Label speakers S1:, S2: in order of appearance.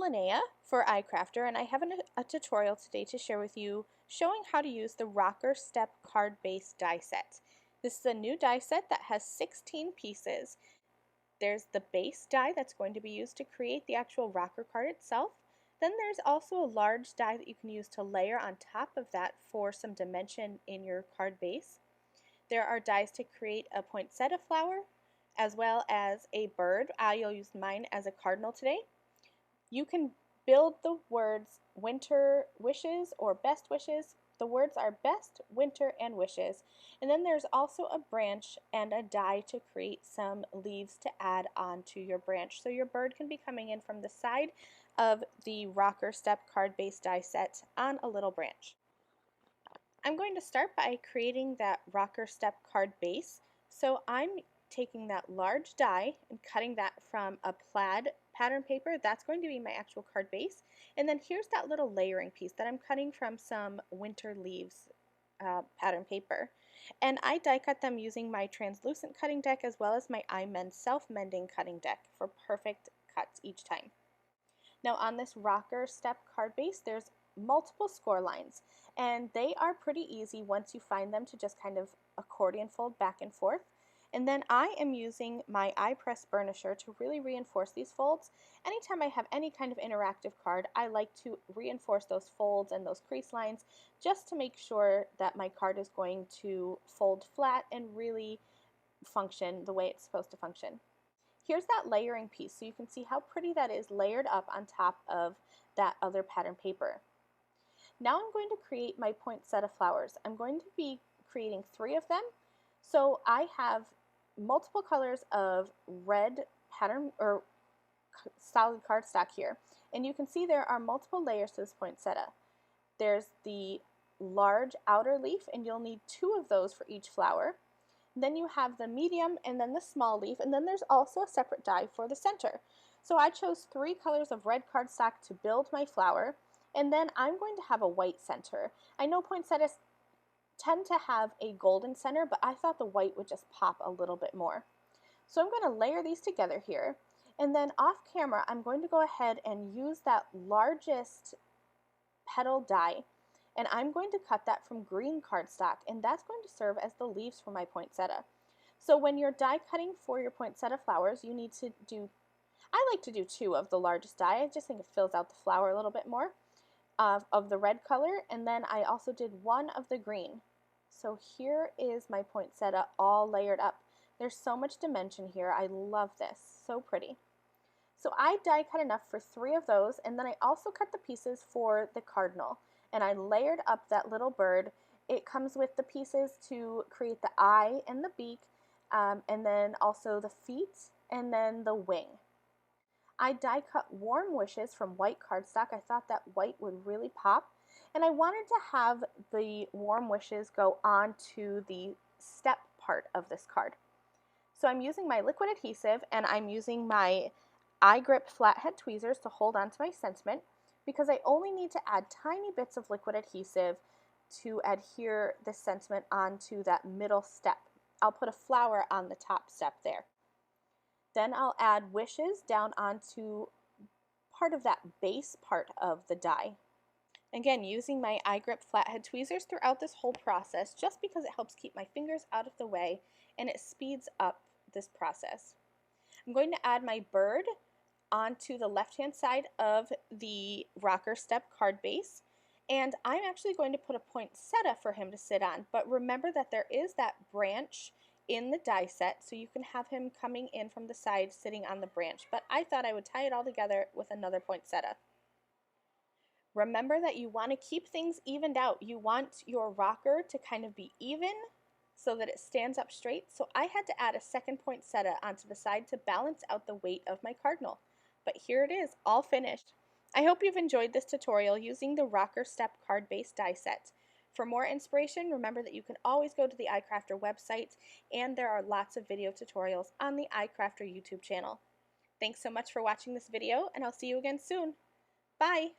S1: Linnea for icrafter, and I have a tutorial today to share with you showing how to use the Rocker Step card base die set. This is a new die set that has 16 pieces. There's the base die that's going to be used to create the actual rocker card itself. Then there's also a large die that you can use to layer on top of that for some dimension in your card base. There are dies to create a poinsettia flower as well as a bird. I'll use mine as a cardinal today. You can build the words winter wishes or best wishes. The words are best, winter, and wishes. And then there's also a branch and a die to create some leaves to add onto your branch. So your bird can be coming in from the side of the Rocker Step card base die set on a little branch. I'm going to start by creating that Rocker Step card base. So I'm taking that large die and cutting that from a plaid pattern paper. That's going to be my actual card base. And then here's that little layering piece that I'm cutting from some winter leaves pattern paper. And I die cut them using my translucent cutting deck as well as my iMend self-mending cutting deck for perfect cuts each time. Now on this Rocker Step card base, there's multiple score lines, and they are pretty easy once you find them to just kind of accordion fold back and forth. And then I am using my iPress burnisher to really reinforce these folds. Anytime I have any kind of interactive card, I like to reinforce those folds and those crease lines just to make sure that my card is going to fold flat and really function the way it's supposed to function. Here's that layering piece, so you can see how pretty that is layered up on top of that other pattern paper. Now I'm going to create my poinsettia flowers. I'm going to be creating 3 of them. So I have multiple colors of red pattern or solid cardstock here, and you can see there are multiple layers to this poinsettia. There's the large outer leaf, and you'll need 2 of those for each flower. Then you have the medium and then the small leaf, and then there's also a separate die for the center. So I chose 3 colors of red cardstock to build my flower, and then I'm going to have a white center. I know poinsettias tend to have a golden center, but I thought the white would just pop a little bit more. So I'm going to layer these together here, and then off camera I'm going to go ahead and use that largest petal die, and I'm going to cut that from green cardstock, and that's going to serve as the leaves for my poinsettia. So when you're die cutting for your poinsettia flowers, you need to do, I like to do 2 of the largest die. I just think it fills out the flower a little bit more. Of the red color, and then I also did 1 of the green. So here is my poinsettia all layered up. There's so much dimension here. I love this. So pretty. So I die cut enough for 3 of those, and then I also cut the pieces for the cardinal, and I layered up that little bird. It comes with the pieces to create the eye and the beak, and then also the feet, and then the wing. I die cut warm wishes from white cardstock. I thought that white would really pop, and I wanted to have the warm wishes go onto the step part of this card. So I'm using my liquid adhesive, and I'm using my iGrip flathead tweezers to hold onto my sentiment, because I only need to add tiny bits of liquid adhesive to adhere the sentiment onto that middle step. I'll put a flower on the top step there. Then I'll add wishes down onto part of that base part of the die. Again, using my iGrip flathead tweezers throughout this whole process, just because it helps keep my fingers out of the way and it speeds up this process. I'm going to add my bird onto the left-hand side of the Rocker Step card base, and I'm actually going to put a poinsettia for him to sit on, but remember that there is that branch in the die set, so you can have him coming in from the side sitting on the branch, but I thought I would tie it all together with another poinsettia. Remember that you want to keep things evened out. You want your rocker to kind of be even so that it stands up straight, so I had to add a second poinsettia onto the side to balance out the weight of my cardinal. But here it is, all finished. I hope you've enjoyed this tutorial using the Rocker Step card base die set. For more inspiration, remember that you can always go to the icrafter website, and there are lots of video tutorials on the icrafter YouTube channel. Thanks so much for watching this video, and I'll see you again soon. Bye!